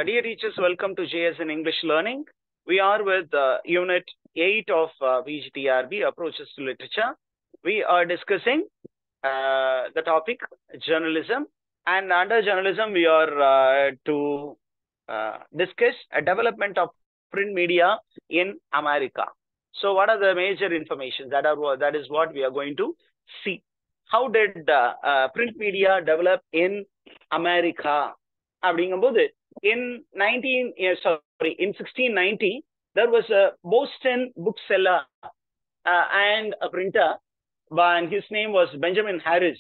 Dear teachers, welcome to JSN English Learning. We are with Unit 8 of VGTRB, Approaches to Literature. We are discussing the topic journalism, and under journalism we are to discuss a development of print media in America. So what are the major information that is what we are going to see. How did print media develop in America? In 1690, there was a Boston bookseller and a printer, and his name was Benjamin Harris.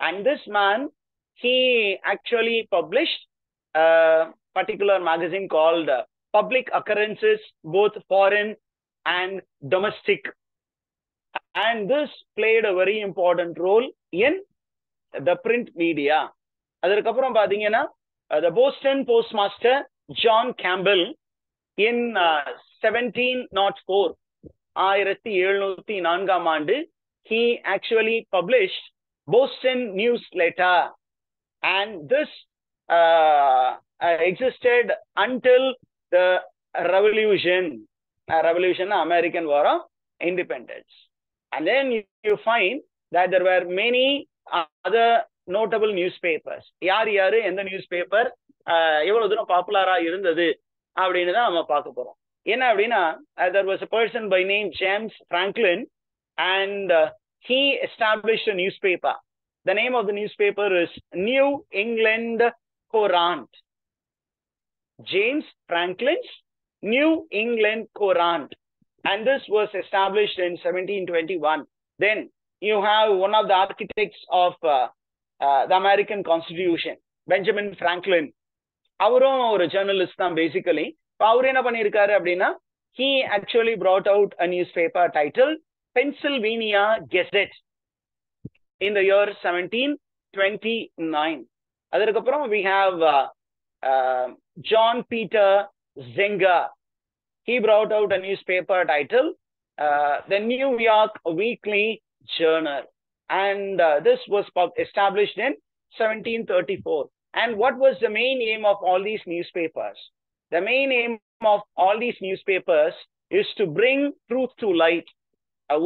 And this man, he actually published a particular magazine called Public Occurrences, both foreign and domestic. And this played a very important role in the print media. The Boston postmaster John Campbell in 1704, he actually published Boston Newsletter, and this existed until the Revolution, American War of Independence. And then you find that there were many other notable newspapers. யாரு எந்த newspaper எவ்வளவு தூரம் பாப்புலரா இருந்தது அப்படின்னு தான் நம்ம பார்க்க போறோம். என்ன அப்படின்னா, there was a person by name James Franklin, and he established a newspaper. The name of the newspaper is New England Courant. James Franklin's New England Courant, and this was established in 1721. Then you have one of the architects of the American Constitution, Benjamin Franklin. அவரும் ஒரு journalist தான் basically. அவர் என்ன பண்ணியிருக்காரு அப்படின்னா, he actually brought out a newspaper titled Pennsylvania Gazette in the year 1729. அதற்கப்புறம் we have John Peter Zenger. He brought out a newspaper titled the New York Weekly Journal, and this was established in 1734. And what was the main aim of all these newspapers? The main aim of all these newspapers is to bring truth to light.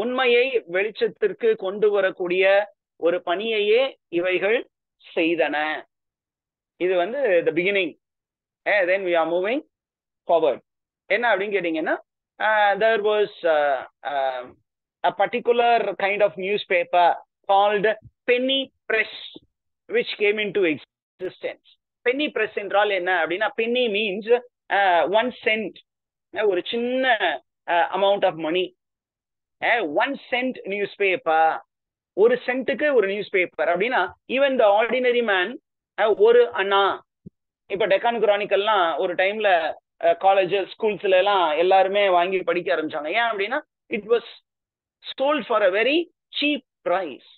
உண்மையை வெளிச்சத்திற்கு கொண்டு வரக்கூடிய ஒரு பணியையே இவைகள் செய்தன. இது the beginning. Then we are moving forward. என்ன அப்படின்னு கேட்டீங்கன்னா, there was a particular kind of newspaper called penny press, which came into existence. Penny press என்றால் என்ன அப்படின்னா, penny means 1 cent, ஒரு சின்ன amount of money. 1 cent newspaper, ஒரு சென்ட்டுக்கு ஒரு நியூஸ்பேப்பர் அப்படின்னா, even the ordinary man, ஒரு அண்ணா. இப்ப டெக்கான் குரானிக்கல்லாம் ஒரு டைம்ல காலேஜஸ் ஸ்கூல்ஸ்ல எல்லாம் எல்லாருமே வாங்கி படிக்க ஆரம்பிச்சாங்க. ஏன் அப்படின்னா, it was sold for a very cheap price.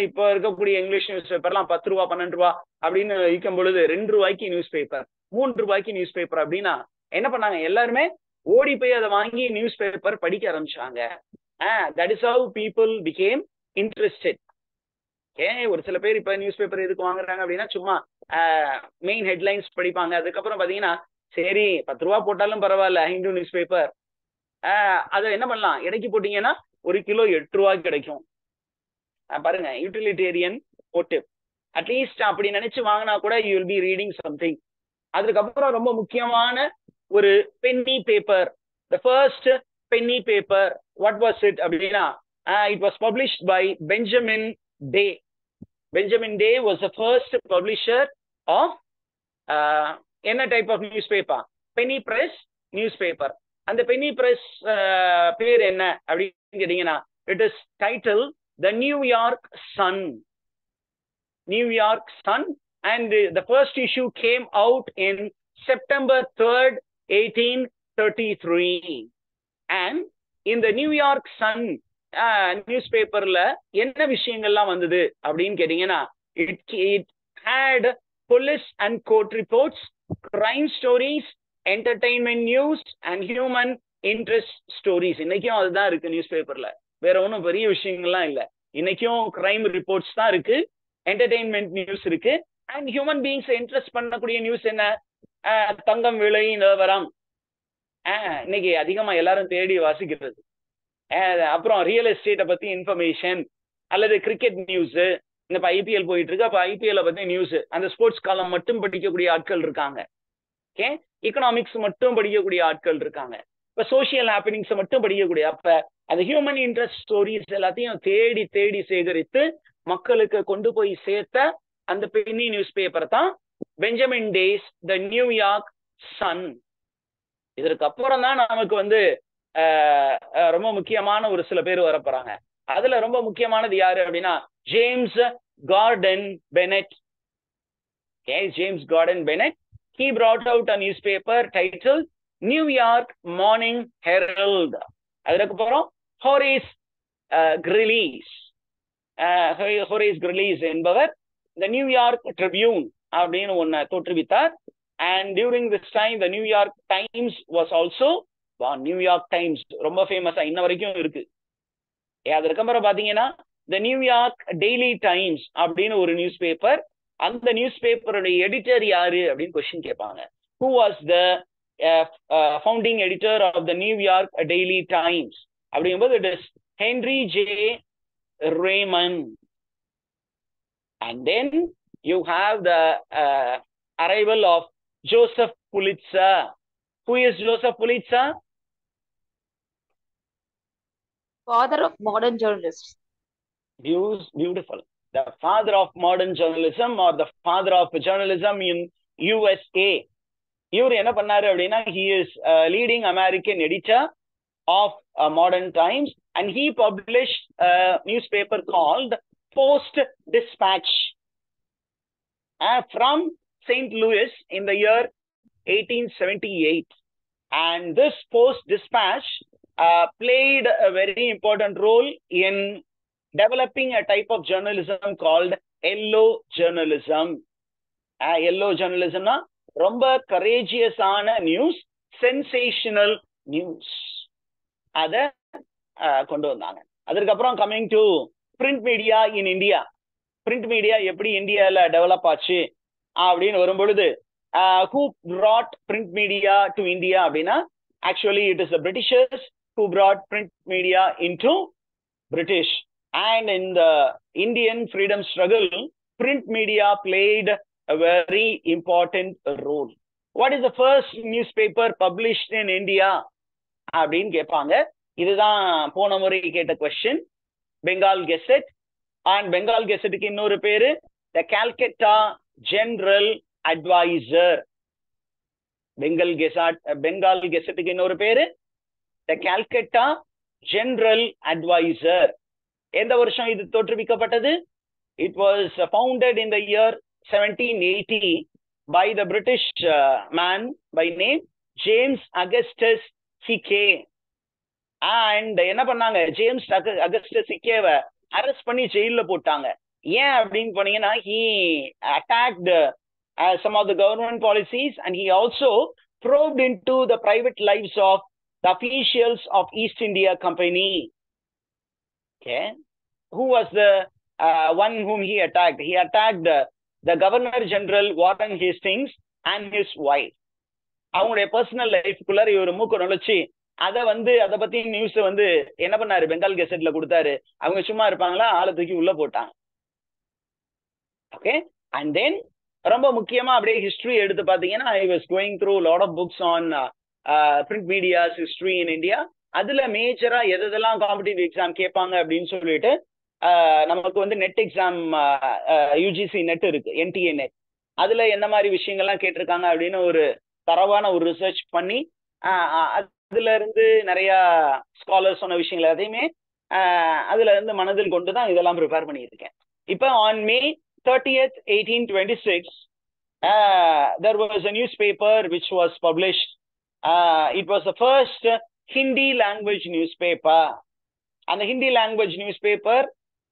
இப்போ இருக்கக்கூடிய இங்கிலீஷ் நியூஸ் பேப்பர்லாம் 10 ரூபா 12 ரூபா அப்படின்னு விற்கும் பொழுது 2 ரூபாய்க்கு நியூஸ் பேப்பர், 3 ரூபாய்க்கு நியூஸ் பேப்பர் அப்படின்னா என்ன பண்ணாங்க, எல்லாருமே ஓடி போய் அதை வாங்கி நியூஸ் பேப்பர் படிக்க ஆரம்பிச்சாங்க. that is how people became interested. ஒரு சில பேர் இப்ப நியூஸ் பேப்பர் எதுக்கு வாங்குறாங்க அப்படின்னா, சும்மா மெயின் ஹெட்லைன்ஸ் படிப்பாங்க. அதுக்கப்புறம் பாத்தீங்கன்னா, சரி 10 ரூபா போட்டாலும் பரவாயில்ல, ஹிந்து நியூஸ் பேப்பர், அதை என்ன பண்ணலாம், இடைக்கு போட்டீங்கன்னா 1 கிலோ 8 ரூபாய்க்கு கிடைக்கும். பாருங்க, யூட்டிலிட்டேரியன் மோட்டிவ். அட்லீஸ்ட் அப்படி நினைச்சு வாங்கினா கூட you will be reading something. அதுக்கப்புறம் ரொம்ப முக்கியமான ஒரு penny paper, the first penny paper, what was it அப்படின்னா, it was published by Benjamin Day. Benjamin Day was the first publisher of என்ன type of news paper, penny press news paper. அந்த penny press பேர் என்ன அப்படின்னு கேட்டீங்கன்னா, it is title The New York Sun. New York Sun, and the first issue came out in September 3rd, 1833. And in the New York Sun newspaperல என்ன விஷயங்கள்லாம் வந்தது அப்படின்னு கேட்டீங்கன்னா, it had police and court reports, crime stories, entertainment news, and human interest stories. இன்னைக்கும் அதுதான் இருக்கு news பேப்பர்ல, வேற ஒன்றும் பெரிய விஷயங்கள்லாம் இல்லை. இன்னைக்கும் கிரைம் ரிப்போர்ட்ஸ் தான் இருக்கு, என்டர்டெயின்மெண்ட் நியூஸ் இருக்கு, அண்ட் ஹியூமன் பீயிங்ஸ் இன்ட்ரெஸ்ட் பண்ணக்கூடிய நியூஸ் என்ன, தங்கம் விலை நிலவரம் இன்னைக்கு அதிகமா எல்லாரும் தேடி வாசிக்கிறது. அப்புறம் ரியல் எஸ்டேட்டை பத்தி இன்ஃபர்மேஷன், அல்லது கிரிக்கெட் நியூஸ். இப்ப ஐபிஎல் போயிட்டு இருக்கு, அப்ப ஐபிஎல் பத்தி நியூஸ். அந்த ஸ்போர்ட்ஸ் காலம் மட்டும் படிக்கக்கூடிய ஆட்கள் இருக்காங்க. ஓகே, எக்கனாமிக்ஸ் மட்டும் படிக்கக்கூடிய ஆட்கள் இருக்காங்க. இப்ப சோசியல் ஹாப்பனிங்ஸ் மட்டும் படிக்கக்கூடிய, அப்ப அந்த ஹியூமன் இன்ட்ரெஸ்ட் ஸ்டோரிஸ் எல்லாத்தையும் தேடி தேடி சேகரித்து மக்களுக்கு கொண்டு போய் சேர்த்த அந்த பென்னி நியூஸ் பேப்பர் தான் Benjamin Day's the New York Sun. இதற்கு அப்புறம் தான் நமக்கு வந்து ரொம்ப முக்கியமான ஒரு சில பேர் வரப்போறாங்க. அதுல ரொம்ப முக்கியமானது யாரு அப்படின்னா James Gordon Bennett. James Gordon Bennett. He brought out a newspaper titled New York Morning Herald. அதுக்கப்புறம் ஹோரேஸ் கிரிலீஸ். ஹோரேஸ் கிரிலீஸ் என்பவர் the New York Tribune அப்படின்னு ஒன்ன தோற்றுவித்தார். And during this time the New York Times was also, New York Times ரொம்ப ஃபேமஸா இன்ன வரைக்கும் இருக்கு. அதுக்கப்புறம் பாத்தீங்கன்னா the New York Daily Times அப்படின்னு ஒரு நியூஸ் பேப்பர். அந்த நியூஸ் பேப்பருடைய எடிட்டர் யாரு அப்படின்னு கொஸ்டின் கேட்பாங்க. Who was the founding editor of the New York Daily Times? அப்படிங்கும்போது it is Henry J. Raymond. And then you have the arrival of Joseph Pulitzer. Who is Joseph Pulitzer? Father of modern journalists. Beautiful. The father of modern journalism, or the father of journalism in USA. இவர் என்ன பண்ணாரு அப்படின்னா he is a leading American editor of Modern Times, and he published a newspaper called Post Dispatch from St. Louis in the year 1878. And this Post Dispatch played a very important role in developing a type of journalism called yellow journalism. Yellow journalism na ரொம்ப courageous ஆன news, sensational news, அத கொண்டு வந்தாங்க. அதுக்கப்புறம் coming to print media in India. Print media எப்படி இந்தியால develop ஆச்சு அப்படின்னு வரும்பொழுது who brought print media to India அப்படின்னா actually it is the Britishers who brought print media into British. And in the Indian freedom struggle, print media played a very important role. What is the first newspaper published in India அப்படின்னு கேட்பாங்க. இதுதான் போன முறை கேட்ட question. Bengal gazette. And Bengal கெசட்டுக்கு இன்னொரு பேரு the Calcutta general advisor. Bengal கெசட்டுக்கு இன்னொரு பேரு த கால்கட்டா ஜெனரல் அட்வைசர். எந்த வருஷம் இது தோற்றுவிக்கப்பட்டது? It was founded in the year 1780 by the British man by name James Augustus Hickey. And என்ன பண்ணாங்க, ஜேம்ஸ் அகஸ்டஸ் ஹிக்கேவை அரெஸ்ட் பண்ணி ஜெயில போட்டாங்க. ஏன் அப்படின்னு பண்ணீங்கன்னா he attacked some of the government policies, and he also probed into the private lives of the officials of East India Company. Okay, who was the one whom he attacked? He attacked the Governor General Warren Hastings and his wife. அவங்களுடைய personal லைஃப்குள்ளார இவர் மூக்க நுழைச்சு அதை பத்தி news என்ன பண்ணாரு, பெங்கால் கெசட்ல கொடுத்தாரு. அவங்க சும்மா இருப்பாங்களா, ஆளை தூக்கி உள்ள போட்டாங்க. ஓகே, அண்ட் தென் ரொம்ப முக்கியமா அப்படியே ஹிஸ்டரி எடுத்து பாத்தீங்கன்னா I was going through lot of books on print medias history in India. அதுல மேஜரா எதெல்லாம் காம்படிட்டிவ் எக்ஸாம் கேட்பாங்க அப்படின்னு சொல்லிட்டு நமக்கு நெட் எக்ஸாம் யூஜிசி நெட் இருக்கு, என்டிஏ நெட். அதுல என்ன மாதிரி விஷயங்கள்லாம் கேட்டிருக்காங்க அப்படின்னு ஒரு தரவான ஒரு ரிசர்ச் பண்ணி அதுல இருந்து நிறைய ஸ்காலர்ஸ் சொன்ன விஷயங்கள் எல்லாத்தையுமே அதுல இருந்து மனதில் கொண்டு தான் இதெல்லாம் ப்ரிப்பேர் பண்ணியிருக்கேன். இப்போ on May 30th, 1826, there was a newspaper which was published. It was the first Hindi language newspaper. அந்த ஹிந்தி லாங்குவேஜ் நியூஸ் பேப்பர்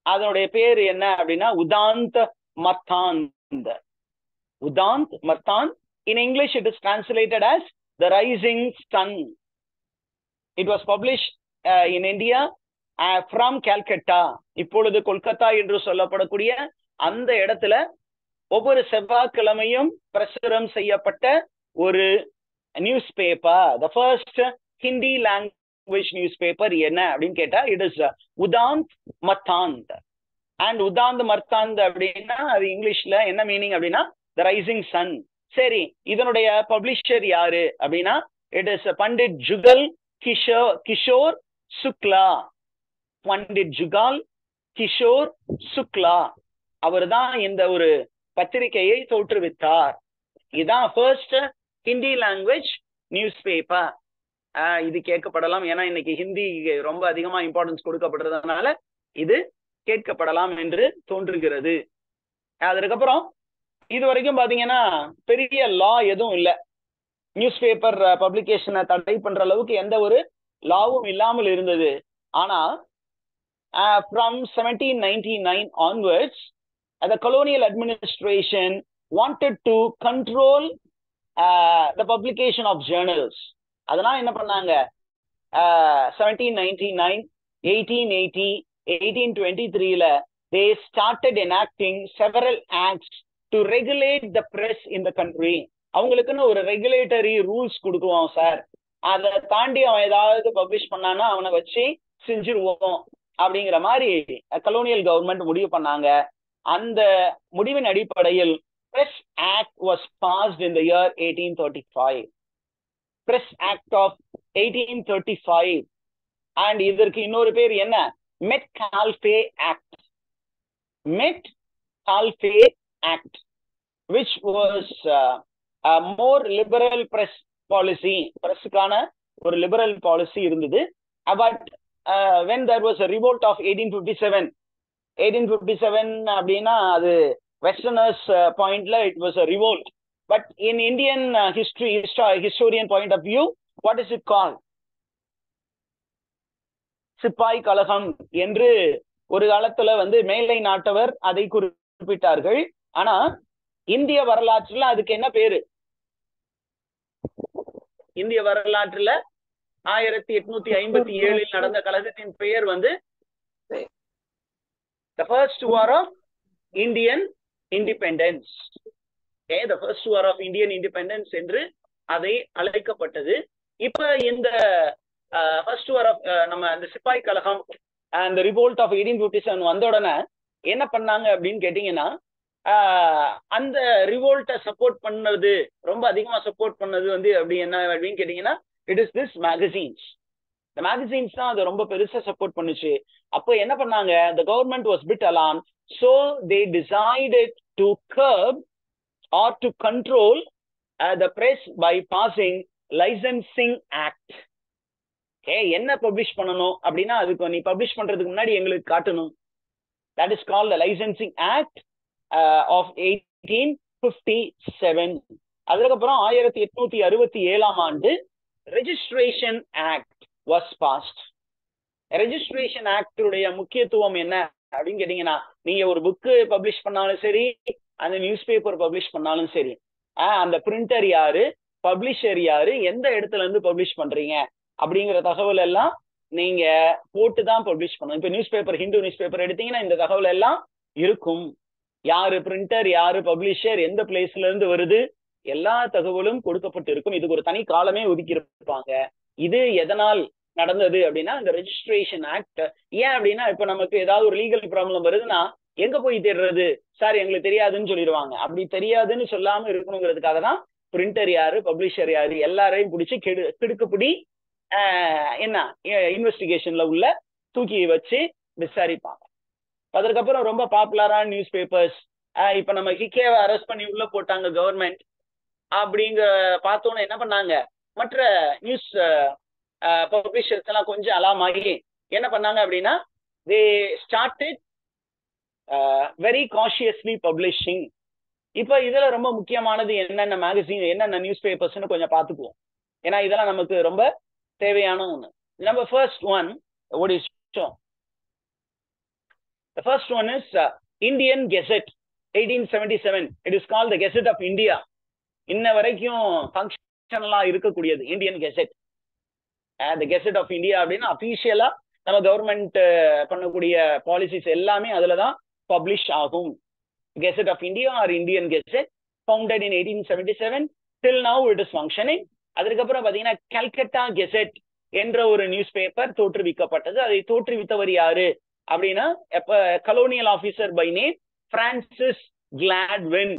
அதனுடைய பேர் என்ன அப்படின்னா Udant Martand. Udant Martand. In English it is translated as the rising sun. It was published in India from Calcutta. இப்பொழுது கொல்கத்தா என்று சொல்லப்படக்கூடிய அந்த இடத்துல ஒவ்வொரு செவ்வாய்க்கிழமையும் பிரசுரம் செய்யப்பட்ட ஒரு news paper, the first Hindi language news paper என்ன அப்படின்னு கேட்டா இட் இஸ் உதாந்த் மத்தாந்த். அண்ட் உதாந்த் மர்தாந்த் அப்படின்னா அது இங்கிலீஷ்ல என்ன மீனிங் அப்படின்னா த ரைசிங் சன். சரி, இதனுடைய பப்ளிஷர் யாரு அப்படின்னா இட் இஸ் பண்டிட் ஜுகல் கிஷோர் சுக்லா. பண்டிட் ஜுகல் கிஷோர் சுக்லா அவர் தான் இந்த ஒரு பத்திரிகையை தோற்றுவித்தார். இதுதான் first Hindi language news paper. இது கேட்கப்படலாம், ஏன்னா இன்னைக்கு ஹிந்தி ரொம்ப அதிகமா இம்பார்ட்டன்ஸ் கொடுக்கப்படுறதுனால இது கேட்கப்படலாம் என்று தோன்றுகிறது. அதுக்கப்புறம் இது வரைக்கும் பாத்தீங்கன்னா பெரிய லா எதுவும் இல்லை. நியூஸ் பேப்பர் பப்ளிகேஷனை தடை பண்ற அளவுக்கு எந்த ஒரு லாவும் இல்லாமல் இருந்தது. ஆனா from 1799 onwards, the colonial administration wanted to control the publication of journals. அதனால என்ன பண்ணாங்க, 1799, 1880, 1823ல they started enacting several acts to regulate the press in the country. அவங்களுக்குன்னு ஒரு ரெகுலேட்டரி ரூல்ஸ் கொடுக்குவோம் சார், அதை தாண்டி அவன் ஏதாவது பப்ளிஷ் பண்ணானா அவனை வச்சு செஞ்சிருவோம் அப்படிங்கிற மாதிரி கலோனியல் கவர்மெண்ட் முடிவு பண்ணாங்க. அந்த முடிவின் அடிப்படையில் Press Act was passed in the year 1835. Press Act of 1835. And இதற்கு இன்னொரு பேர் என்ன, Metcalfe Act. Metcalfe Act, which was a more liberal press policy. பிரஸ்ஸுக்கான ஒரு லிபரல் பாலிசி இருந்தது. But when there was a revolt of 1857 அப்படின்னா அது westerners பாயிண்ட்ல it was a revolt, but in Indian historian point of view, what is it called? சிப்பாய் கலகம் என்று ஒரு காலத்துல மேலை நாட்டவர் அதை குறிப்பிட்டார்கள். ஆனா இந்திய வரலாற்றுல அதுக்கு என்ன பேரு? இந்திய வரலாற்றுல 1857 நடந்த கழகத்தின் பெயர் the first war of Indian independence. Okay, the first war of Indian independence என்று அதை அழைக்கப்பட்டது. இப்ப இந்த first war of நம்ம அந்த சிப்பாய் கழகம் and the revolt of 1857 வந்த உடனே என்ன பண்ணாங்க அப்படின்னு கேட்டீங்கன்னா, அந்த ரிவோல்ட்டை சப்போர்ட் பண்ணது, ரொம்ப அதிகமா சப்போர்ட் பண்ணது அப்படி என்ன அப்படின்னு கேட்டீங்கன்னா, இட் இஸ் திஸ் மேகசின்ஸ். இந்த மேகசின்ஸ் தான் அதை ரொம்ப பெருசா சப்போர்ட் பண்ணுச்சு. அப்போ என்ன பண்ணாங்க, the government was bit alarmed, so they decided to curb or to control the press by passing licensing act. Okay, என்ன பப்ளிஷ் பண்ணணும் அப்படின்னா அதுக்கு நீ பப்ளிஷ் பண்றதுக்கு முன்னாடி எங்களுக்கு காட்டணும். That is called the licensing act of 1857. அதுக்கப்புறம் 1867 ஆண்டு registration act was past. Registration act உடைய முக்கியத்துவம் என்ன அப்படின்னு கேட்டீங்கன்னா, நீங்க ஒரு புக்கு பப்ளிஷ் பண்ணாலும் சரி, அந்த நியூஸ் பேப்பர் பப்ளிஷ் பண்ணாலும் சரி, அந்த பிரிண்டர் யாரு, பப்ளிஷர் யாரு, எந்த இடத்துல இருந்து பப்ளிஷ் பண்றீங்க அப்படிங்கிற தகவல் எல்லாம் நீங்க போட்டு தான் பப்ளிஷ் பண்ணணும். இப்ப news paper, Hindu news paper எடுத்தீங்கன்னா இந்த தகவல் எல்லாம் இருக்கும். யாரு பிரிண்டர், யாரு பப்ளிஷர், எந்த பிளேஸ்ல இருந்து வருது, எல்லா தகவலும் கொடுக்கப்பட்டு இருக்கும். இதுக்கு ஒரு தனி காலமே ஒதுக்கி இருப்பாங்க. இது எதனால் நடந்தது அப்படின்னா இந்த ரெஜிஸ்ட்ரேஷன் ஆக்ட். ஏன் அப்படின்னா இப்ப நமக்கு ஏதாவது ஒரு லீகல் ப்ராப்ளம் வருதுன்னா எங்க போய் தேடுறது, சார் எங்களுக்கு தெரியாதுன்னு சொல்லிடுவாங்க. அப்படி தெரியாதுன்னு சொல்லாம இருக்கணுங்கிறதுக்காக தான் பிரிண்டர் யாரு, பப்ளிஷர் யாரு எல்லாரையும் பிடிச்சி கிடுக்குப்பிடி என்ன இன்வெஸ்டிகேஷன்ல உள்ள தூக்கி வச்சு விசாரிப்பாங்க. அதற்கப்புறம் ரொம்ப பாப்புலரான நியூஸ் பேப்பர்ஸ், இப்ப நம்ம ஹிக்கேவை அரெஸ்ட் பண்ணி உள்ள போட்டாங்க கவர்மெண்ட் அப்படிங்க பார்த்தோன்னு என்ன பண்ணாங்க, மற்ற நியூஸ் பப்ளிஷர்ஸ் எல்லாம் கொஞ்சம் அலாம் ஆகி என்ன பண்ணாங்க அப்படின்னா they started very cautiously publishing. இப்ப இதுல ரொம்ப முக்கியமானது என்னென்ன மேகசின், என்னென்ன நியூஸ் பேப்பர்ஸ்னு கொஞ்சம் பார்த்துக்குவோம். ஏன்னா இதெல்லாம் நமக்கு ரொம்ப தேவையான ஒண்ணு. Number first one, what is shown? The first one is Indian Gazette, 1877. It is called the Gazette of India. இன்ன வரைக்கும் ஃபங்க்ஷனலா இருக்கக்கூடியது Indian கெசெட். The Gazette of India அப்படின்னா அபிஷியலா நம்ம கவர்மெண்ட் பண்ணக்கூடிய பாலிசிஸ் எல்லாமே அதுலதான் பப்ளிஷ் ஆகும். Gazette of India or Indian Gazette, founded in 1877, till now it is functioning. அதுக்கப்புறம் பாத்தீங்கன்னா கல்கட்டா கெசெட் என்ற ஒரு நியூஸ் பேப்பர் தோற்றுவிக்கப்பட்டது. அதை தோற்றுவித்தவர் யாரு அப்படின்னா colonial officer by name Francis Gladwin.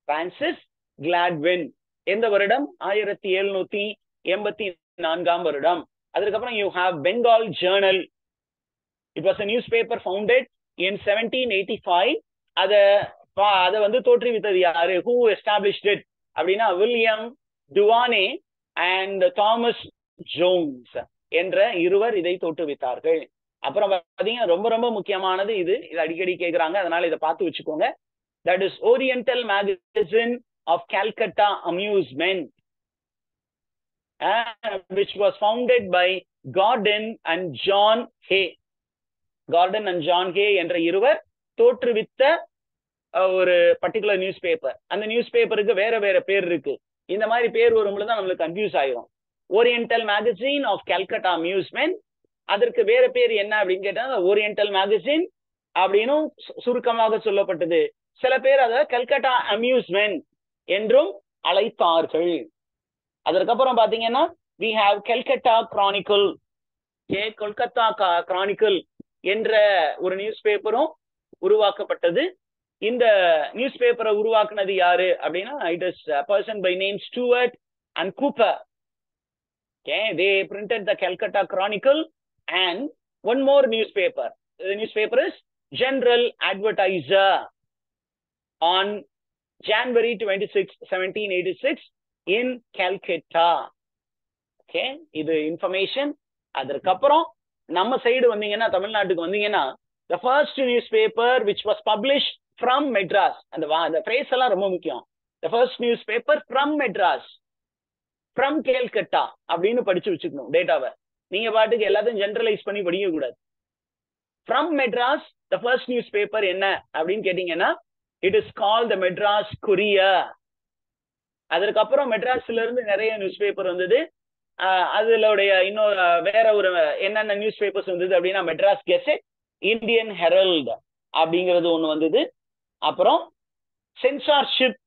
Francis Gladwin. எந்த வருடம்? 1784 வருடம். அதுக்கப்புறம் you have Bengal journal. It was a newspaper founded in 1785. அத வந்து தோற்றுவித்தது யாரு? Who established it அப்படின்னா வில்லியம் டுவானே அண்ட் தாமஸ் ஜோன்ஸ் என்ற இருவர் இதை தோற்றுவித்தார்கள். அப்புறம் பாத்தீங்கன்னா ரொம்ப ரொம்ப முக்கியமானது இது அடிக்கடி கேட்கிறாங்க, அதனால இதை பார்த்து வச்சுக்கோங்க. That is oriental magazine of Calcutta amusement, which was founded by Gordon and John Hay. Gordon and John Hay என்ற இருவர் தோற்றுவித்த ஒரு பர்டிகுலர் நியூஸ் பேப்பர். அந்த நியூஸ் பேப்பருக்கு வேற வேற பேர் இருக்கு. இந்த மாதிரி பேர் வரும்பொழுது தான் நம்மளுக்கு கன்ஃபியூஸ் ஆயிரும். Oriental magazine of Calcutta amusement, அதற்கு வேற பேர் என்ன அப்படின்னு கேட்டா ஓரியண்டல் மேகசின் அப்படின்னு சுருக்கமாக சொல்லப்பட்டது. சில பேர் அதை கல்கட்டா அம்யூஸ்மெண்ட் என்றும் அழைத்தார்கள். அதற்கப்புறம் பாத்தீங்கன்னா we have Calcutta chronicle. Kolkata chronicle என்ற ஒரு நியூஸ் பேப்பரும் உருவாக்கப்பட்டது. இந்த நியூஸ் பேப்பரை உருவாக்குனது யாரு அப்படின்னா it is person by name Stuart and Cooper. They printed the Calcutta Chronicle and one more newspaper. The newspaper is General Advertiser on January 26, 1786 in Calcutta. இது இன்ஃபர்மேஷன். அதற்கப்புறம் நம்ம சைடு வந்தீங்கன்னா, தமிழ்நாட்டுக்கு வந்தீங்கன்னா, the first newspaper which was published from Madras, அந்த phrase எல்லாம் ரொம்ப முக்கியம். The first newspaper from Madras, from Calcutta அப்படின்னு படிச்சு வச்சுக்கணும் டேட்டாவை. நீங்க பாட்டுக்கு எல்லாத்தையும் ஜெனரலைஸ் பண்ணி படிக்க கூடாது. From Madras, the first newspaper என்ன அப்படின்னு கேட்டீங்கன்னா it is called the Madras Courier. அதற்கப்புறம் மெட்ராஸ்ல இருந்து நிறைய நியூஸ் பேப்பர் வந்தது. அதுலோடைய இன்னொரு வேற ஒரு என்னென்ன நியூஸ் பேப்பர்ஸ் வந்தது அப்படின்னா மெட்ராஸ் கெசெட், இந்தியன் ஹெரல்ட் அப்படிங்கிறது ஒண்ணு வந்தது. அப்புறம் சென்சார்ஷிப்.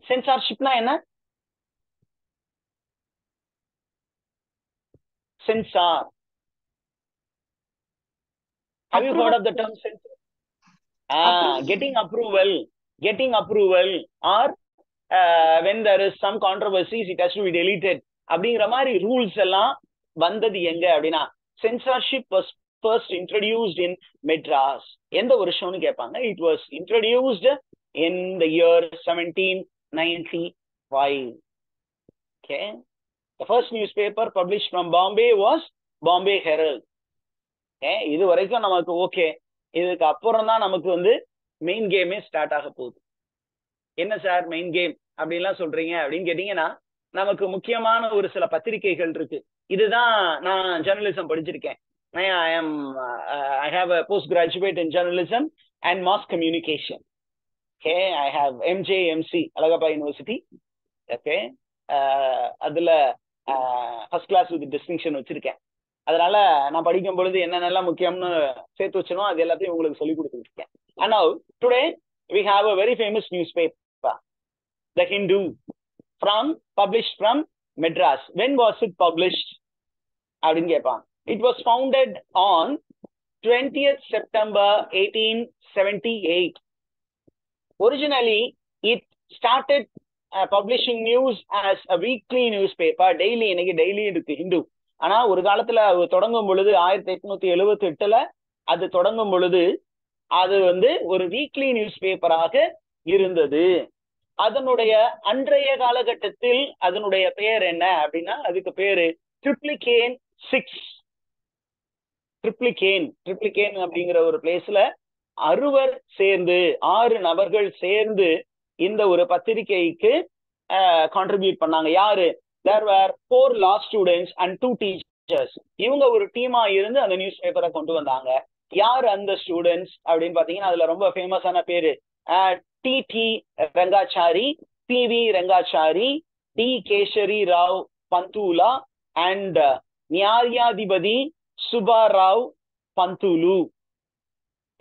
சென்சார்ஷிப்னா என்ன? Sensor. Have you heard of the term censor? Getting approval or when there is some controversies it has to be deleted அப்படிங்கிற மாதிரி ரூல்ஸ் எல்லாம் வந்தது எங்க அப்படின்னா censorship was first introduced in Madras. எந்த வருஷம்னு கேட்பாங்க. It was introduced in the year 1795. The first newspaper published from Bombay was Bombay Herald. இது வரைக்கும் நமக்கு ஓகே. இதுக்கு அப்புறம் தான் நமக்கு வந்து மெயின் கேமே ஸ்டார்ட் ஆக போகுது. என்ன சார் மெயின் கேம் அப்படின்லாம் சொல்றீங்க அப்படின்னு கேட்டீங்கன்னா நமக்கு முக்கியமான ஒரு சில பத்திரிகைகள் இருக்கு. இதுதான் நான் ஜெர்னலிசம் படிச்சிருக்கேன். I have a postgraduate in journalism and mass communication. I have MJMC Alagappa University. அதுல ஃபர்ஸ்ட் கிளாஸ் வித் டிஸ்டிங்ஷன் வச்சிருக்கேன். அதனால நான் படிக்கும் பொழுது என்னென்னலாம் முக்கியம்னு சேர்த்து வச்சனோ அது எல்லாத்தையும் உங்களுக்கு சொல்லி கொடுத்துட்டு இருக்கேன். And now today we have a very famous newspaper, The Hindu, published from Madras. When was it published? அப்படின்னு கேட்பாங்க. It was founded on 20th September 1878. Originally it started publishing news as a weekly newspaper. Daily, இன்னைக்கு daily இருக்கு ஹிந்து. ஆனா ஒரு காலத்துல தொடங்கும் பொழுது 1878 அது தொடங்கும் பொழுது அது வந்து ஒரு வீக்லி நியூஸ் பேப்பராக இருந்தது. அதனுடைய அன்றைய காலகட்டத்தில் அதனுடைய பெயர் என்ன அப்படின்னா அதுக்கு பேரு ட்ரிப்ளிகேன் 6. ட்ரிப்ளிகேன் அப்படிங்கிற ஒரு பிளேஸ்ல 6 நபர்கள் சேர்ந்து இந்த ஒரு பத்திரிகைக்கு கான்ட்ரிபியூட் பண்ணாங்க. யாரு? There were 4 law students and 2 teachers. இவங்க ஒரு டீமா இருந்து அந்த நியூஸ் பேப்பரை கொண்டு வந்தாங்க. யார் அந்த ஸ்டூடெண்ட்ஸ் அப்படின்னு பாத்தீங்கன்னா அதுல ரொம்ப ஃபேமஸான பேரு TT Rangachari, PV Rangachari, D Kesari Rao Pantulu and Nyayapathi Subbarao பந்தூலு.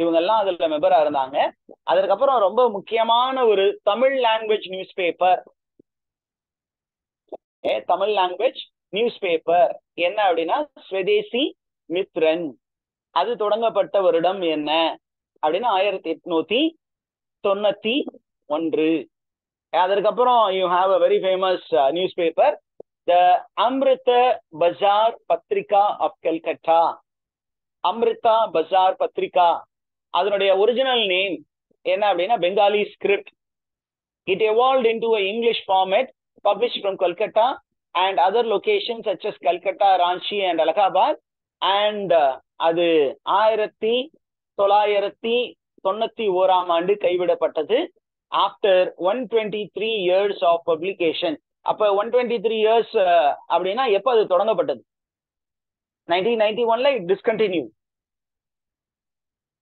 இவங்க எல்லாம் அதுல மெம்பரா இருந்தாங்க. அதுக்கப்புறம் ரொம்ப முக்கியமான ஒரு Tamil language news paper, Tamil language news paper என்ன அப்படின்னா ஸ்வதேசி மித்ரன். அது தொடங்கப்பட்ட வருடம் என்ன அப்படின்னா 1891. அதற்கப்புறம் you have a very famous news paper, the Amrita Bazar Patrika of Calcutta. Amrita Bazar Patrika, அதனுடைய ஒரிஜினல் நேம் என்ன அப்படின்னா Bengali script. It evolved into an English format published from Kolkata and other locations such as Calcutta, Ranchi and Allahabad. And அது 1991 கைவிடப்பட்டது after 123 years of publication. அப்ப 123 years அப்படின்னா எப்ப அது தொடங்கப்பட்டது? 1991 it discontinued.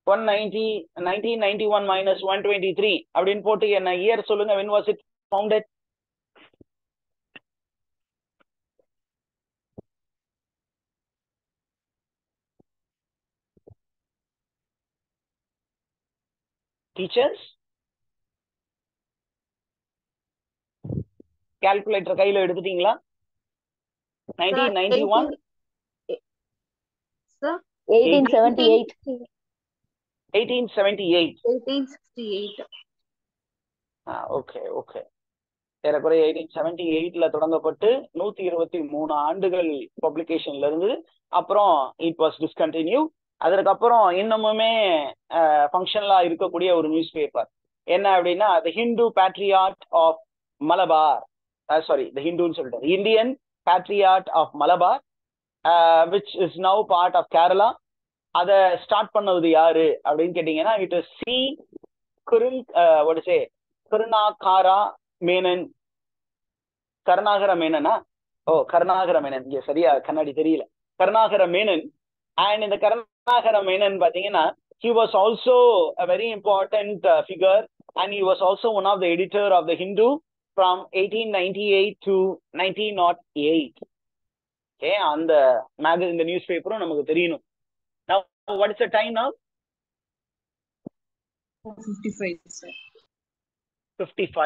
1991 minus 123 அப்படின்னு போட்டு என்ன இயர் சொல்லுங்க. when was it founded? Teachers, calculator கையில எடுத்துட்டீங்களா? 1991 Sir, 1878. 1878. 1868. Okay okay. ஏறக்குறைய 1878ல தொடங்கப்பட்டு 123 ஆண்டுகள் பப்ளிகேஷன்ல இருந்து அப்புறம் இட் வாஸ் டிஸ்கண்டினியூ. அதற்கப்புறம் இன்னமுமே ஃபங்க்ஷனலா இருக்கக்கூடிய ஒரு நியூஸ் பேப்பர் என்ன அப்படின்னா the Hindu patriot of Malabar, sorry the ஹிந்துன்னு சொல்லிட்டு Indian patriot of Malabar, which is now part of Kerala. அதை ஸ்டார்ட் பண்ணது யாரு அப்படின்னு கேட்டீங்கன்னா it is C Karunakara Menon. Karunakara மேனனா? கருணாகர மேனன், இங்க சரியா கண்ணாடி தெரியல. கருணாகர மேனன். அண்ட் இந்த கருணாகர மேனன் பாத்தீங்கன்னா he was also a very important figure and he was also one of the editor of the Hindu from 1898 to 1908. Okay, அந்த இந்த நியூஸ் பேப்பரும் நமக்கு தெரியணும். Now what is the time now? 55, sir. 55.